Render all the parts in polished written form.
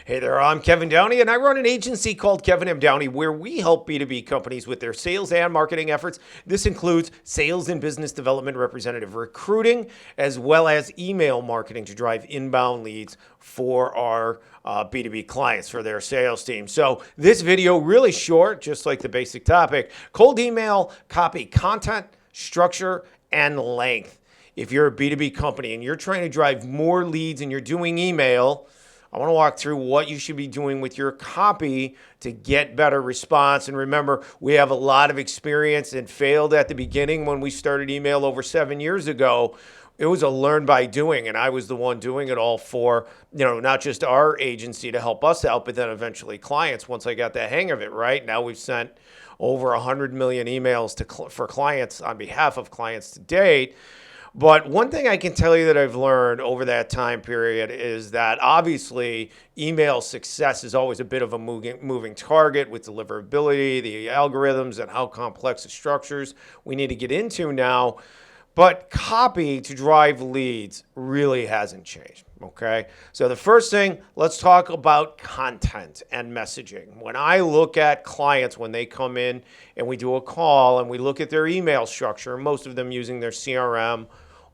Hey there, I'm Kevin Downey, and I run an agency called Kevin M. Downey where we help B2B companies with their sales and marketing efforts. This includes sales and business development representative recruiting, as well as email marketing to drive inbound leads for our B2B clients, for their sales team. So this video, really short, just like the basic topic, cold email, copy, content, structure, and length. If you're a B2B company and you're trying to drive more leads and you're doing email, I want to walk through what you should be doing with your copy to get better response. And remember, we have a lot of experience and failed at the beginning when we started email over 7 years ago. It was a learn by doing, and I was the one doing it all for, not just our agency to help us out, but then eventually clients once I got the hang of it, right? Now we've sent over 100 million emails for clients on behalf of clients to date. But one thing I can tell you that I've learned over that time period is that obviously email success is always a bit of a moving target with deliverability, the algorithms, and how complex the structures we need to get into now. But copy to drive leads really hasn't changed, okay? So the first thing, let's talk about content and messaging. When I look at clients, when they come in and we do a call and we look at their email structure, most of them using their CRM,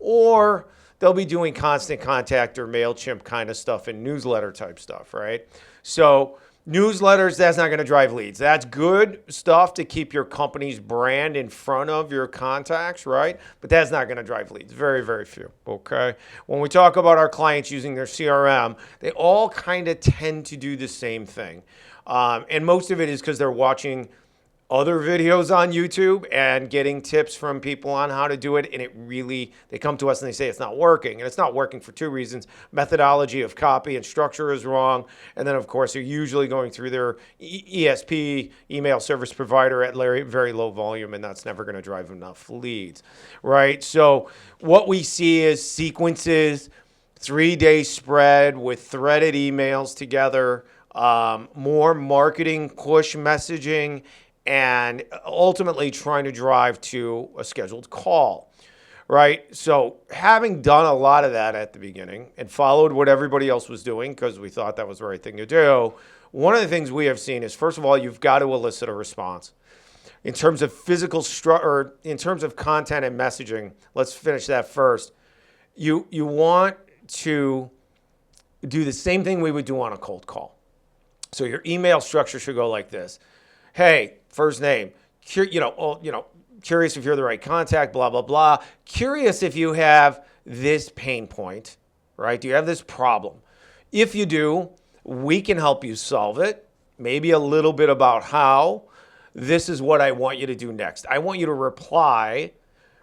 or they'll be doing constant contact or MailChimp kind of stuff and newsletter type stuff, right? So newsletters, that's not going to drive leads. That's good stuff to keep your company's brand in front of your contacts, right? But that's not going to drive leads. Very, very few, okay? When we talk about our clients using their CRM, they all kind of tend to do the same thing. And most of it is because they're watching other videos on YouTube and getting tips from people on how to do it. And they come to us and they say it's not working. And it's not working for two reasons. Methodology of copy and structure is wrong. And then, of course, they're usually going through their ESP, email service provider, at very low volume, and that's never going to drive enough leads, right? So what we see is sequences, 3-day spread with threaded emails together, more marketing push messaging, and ultimately trying to drive to a scheduled call, right? So having done a lot of that at the beginning and followed what everybody else was doing because we thought that was the right thing to do, one of the things we have seen is, first of all, you've got to elicit a response. In terms of in terms of content and messaging, let's finish that first. You want to do the same thing we would do on a cold call. So your email structure should go like this. Hey, first name, curious if you're the right contact, blah, blah, blah. Curious if you have this pain point, right? Do you have this problem? If you do, we can help you solve it. Maybe a little bit about how. This is what I want you to do next. I want you to reply,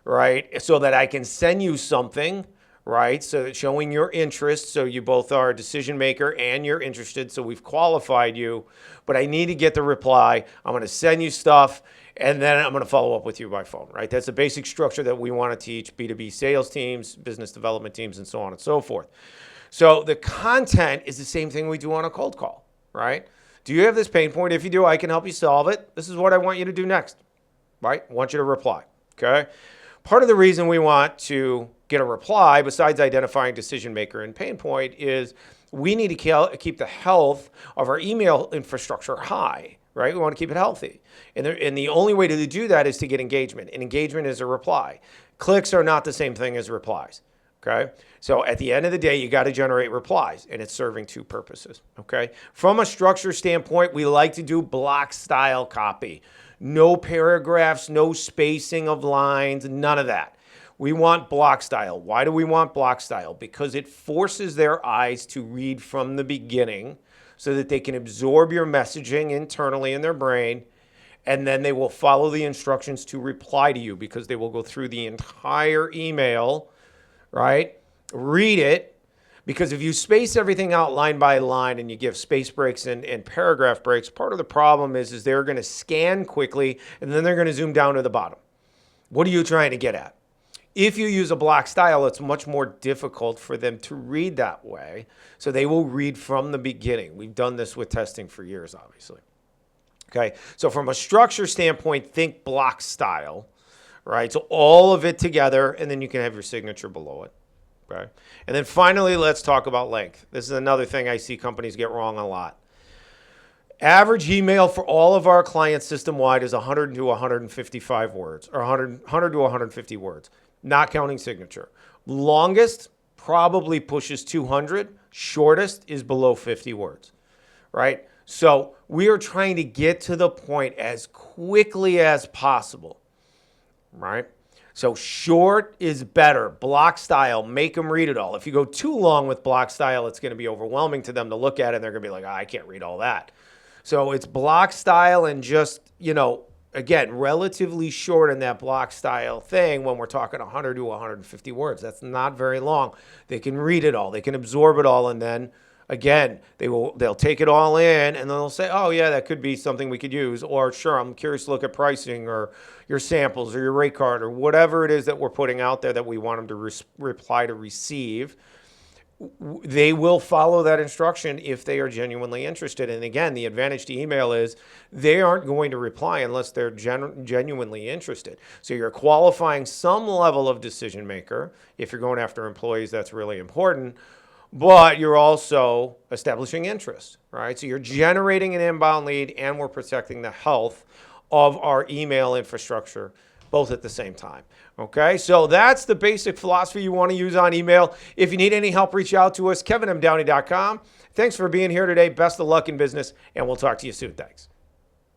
right? So that I can send you something, right? So showing your interest, so you both are a decision maker and you're interested, so we've qualified you, but I need to get the reply. I'm going to send you stuff, and then I'm going to follow up with you by phone, right? That's a basic structure that we want to teach B2B sales teams, business development teams, and so on and so forth. So the content is the same thing we do on a cold call, right? Do you have this pain point? If you do, I can help you solve it. This is what I want you to do next, right? I want you to reply, okay? Part of the reason we want to get a reply, besides identifying decision maker and pain point, is we need to keep the health of our email infrastructure high, right? We want to keep it healthy. And the only way to do that is to get engagement. And engagement is a reply. Clicks are not the same thing as replies, okay? So at the end of the day, you got to generate replies, and it's serving two purposes, okay? From a structure standpoint, we like to do block style copy. No paragraphs, no spacing of lines, none of that. We want block style. Why do we want block style? Because it forces their eyes to read from the beginning so that they can absorb your messaging internally in their brain, and then they will follow the instructions to reply to you because they will go through the entire email, right? Read it, because if you space everything out line by line and you give space breaks and paragraph breaks, part of the problem is they're going to scan quickly and then they're going to zoom down to the bottom. What are you trying to get at? If you use a block style, it's much more difficult for them to read that way. So they will read from the beginning. We've done this with testing for years, obviously. Okay, so from a structure standpoint, think block style, right? So all of it together, and then you can have your signature below it. Okay. And then finally, let's talk about length. This is another thing I see companies get wrong a lot. Average email for all of our clients system-wide is 100 to 155 words, or 100 to 150 words, not counting signature. Longest probably pushes 200. Shortest is below 50 words, right? So we are trying to get to the point as quickly as possible, right? So short is better. Block style, make them read it all. If you go too long with block style, it's going to be overwhelming to them to look at it, and they're going to be like, I can't read all that. So it's block style and just, again, relatively short in that block style thing when we're talking 100 to 150 words. That's not very long. They can read it all. They can absorb it all. And then, again, they'll take it all in, and then they'll say, oh, yeah, that could be something we could use. Or, sure, I'm curious to look at pricing or your samples or your rate card or whatever it is that we're putting out there that we want them to reply to receive. They will follow that instruction if they are genuinely interested. And again, the advantage to email is they aren't going to reply unless they're genuinely interested. So you're qualifying some level of decision maker. If you're going after employees, that's really important. But you're also establishing interest, right? So you're generating an inbound lead, and we're protecting the health of our email infrastructure both at the same time. Okay, so that's the basic philosophy you want to use on email. If you need any help, reach out to us, kevinmdowney.com. Thanks for being here today. Best of luck in business, and we'll talk to you soon. Thanks.